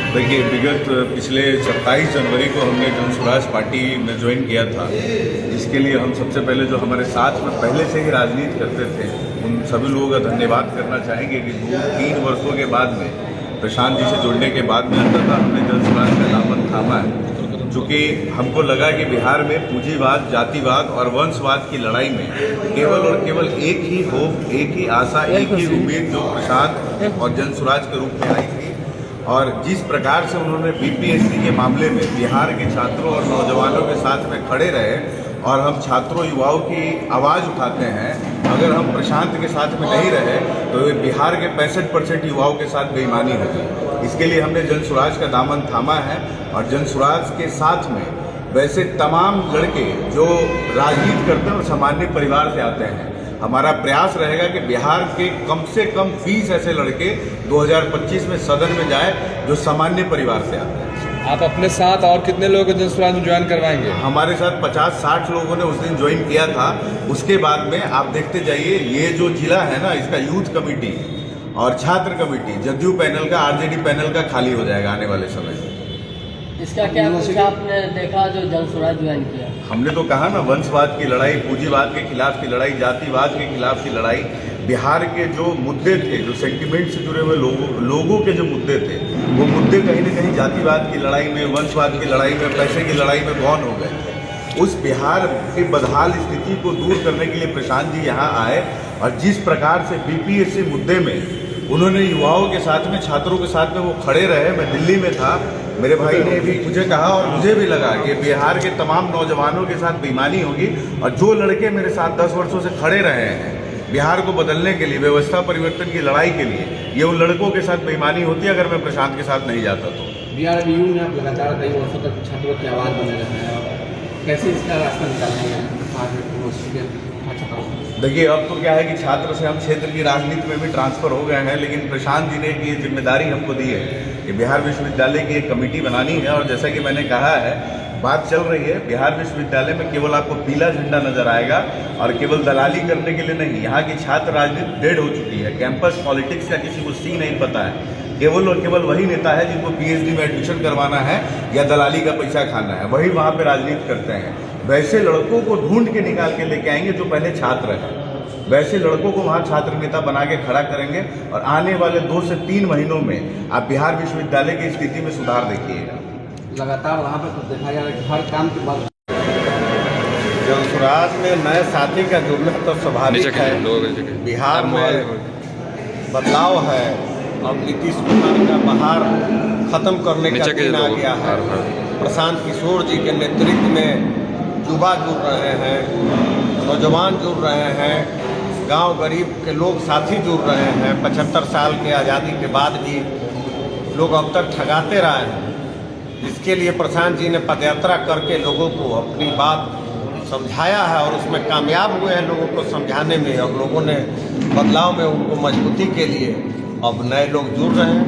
देखिए, विगत पिछले 27 जनवरी को हमने जन स्वराज पार्टी में ज्वाइन किया था, जिसके लिए हम सबसे पहले जो हमारे साथ में पहले से ही राजनीति करते थे उन सभी लोगों का धन्यवाद करना चाहेंगे कि 2-3 वर्षों के बाद में प्रशांत जी से जुड़ने के बाद में अंततः हमने जन स्वराज का दामन थामा है। चूँकि हमको लगा कि बिहार में पूंजीवाद, जातिवाद और वंशवाद की लड़ाई में केवल और केवल एक ही होप, एक ही आशा, एक ही उम्मीद जो प्रशांत और जन स्वराज के रूप में आई थी। और जिस प्रकार से उन्होंने बीपीएससी के मामले में बिहार के छात्रों और नौजवानों के साथ में खड़े रहे, और हम छात्रों युवाओं की आवाज़ उठाते हैं, अगर हम प्रशांत के साथ में नहीं रहे तो बिहार के 65% युवाओं के साथ बेईमानी होगी। इसके लिए हमने जन स्वराज का दामन थामा है। और जन स्वराज के साथ में वैसे तमाम लड़के जो राजनीति करते हैं और सामान्य परिवार से आते हैं, हमारा प्रयास रहेगा कि बिहार के कम से कम 20 ऐसे लड़के 2025 में सदन में जाए जो सामान्य परिवार से आते हैं। आप अपने साथ और कितने लोगों को जन स्वराज में ज्वाइन करवाएंगे? हमारे साथ 50-60 लोगों ने उस दिन ज्वाइन किया था। उसके बाद में आप देखते जाइए, ये जो जिला है ना, इसका यूथ कमेटी और छात्र कमेटी जदयू पैनल का, आरजेडी पैनल का खाली हो जाएगा आने वाले समय में। इसका क्या कुछ आपने देखा जो जन स्वराज ज्वाइन किया? हमने तो कहा ना, वंशवाद की लड़ाई, पूंजीवाद के खिलाफ की लड़ाई, जातिवाद के खिलाफ की लड़ाई, बिहार के जो मुद्दे थे, जो सेंटिमेंट से जुड़े हुए लोगों के जो मुद्दे थे, वो मुद्दे कहीं न कहीं जातिवाद की लड़ाई में, वंशवाद की लड़ाई में, पैसे की लड़ाई में गौन हो गए। उस बिहार की बदहाल स्थिति को दूर करने के लिए प्रशांत जी यहाँ आए, और जिस प्रकार से बीपीएससी मुद्दे में उन्होंने युवाओं के साथ में, छात्रों के साथ में वो खड़े रहे। मैं दिल्ली में था, मेरे भाई ने भी मुझे कहा और मुझे भी लगा कि बिहार के तमाम नौजवानों के साथ बेईमानी होगी, और जो लड़के मेरे साथ 10 वर्षों से खड़े रहे हैं बिहार को बदलने के लिए, व्यवस्था परिवर्तन की लड़ाई के लिए, ये उन लड़कों के साथ बेईमानी होती है अगर मैं प्रशांत के साथ नहीं जाता तो। बिहार में यूं आप लगातार कई वर्षों तक छात्रों की आवाज़ बने रहे हैं, कैसे इसका रास्ता निकालेंगे? देखिए, अब तो क्या है कि छात्र से हम क्षेत्र की राजनीति में भी ट्रांसफर हो गए हैं, लेकिन प्रशांत जी ने ये जिम्मेदारी हमको दी है कि बिहार विश्वविद्यालय की एक कमेटी बनानी है। और जैसा कि मैंने कहा है, बात चल रही है, बिहार विश्वविद्यालय में केवल आपको पीला झंडा नजर आएगा, और केवल दलाली करने के लिए नहीं। यहाँ की छात्र राजनीति डेड हो चुकी है, कैंपस पॉलिटिक्स का किसी को सी नहीं पता है। केवल और केवल वही नेता है जिनको पीएचडी में एडमिशन करवाना है या दलाली का पैसा खाना है, वही वहाँ पे राजनीति करते हैं। वैसे लड़कों को ढूंढ के निकाल के लेके आएंगे जो पहले छात्र हैं, वैसे लड़कों को वहाँ छात्र नेता बना के खड़ा करेंगे, और आने वाले 2 से 3 महीनों में आप बिहार विश्वविद्यालय की स्थिति में सुधार देखिएगा। लगातार वहाँ पर तो देखा जा रहा है कि हर काम के बाद जन स्वराज में नए साथी का जुड़ना तो स्वाभाविक है। बिहार में बदलाव है, अब नीतीश कुमार का बाहर खत्म करने का दिन आ गया है। प्रशांत किशोर जी के नेतृत्व में युवा जुड़ रहे हैं, नौजवान जुड़ रहे हैं, गांव गरीब के लोग साथी जुड़ रहे हैं। 75 साल के आज़ादी के बाद भी लोग अब तक ठगाते रहे हैं, जिसके लिए प्रशांत जी ने पदयात्रा करके लोगों को अपनी बात समझाया है, और उसमें कामयाब हुए हैं लोगों को समझाने में। और लोगों ने बदलाव में उनको मजबूती के लिए अब नए लोग जुड़ रहे हैं।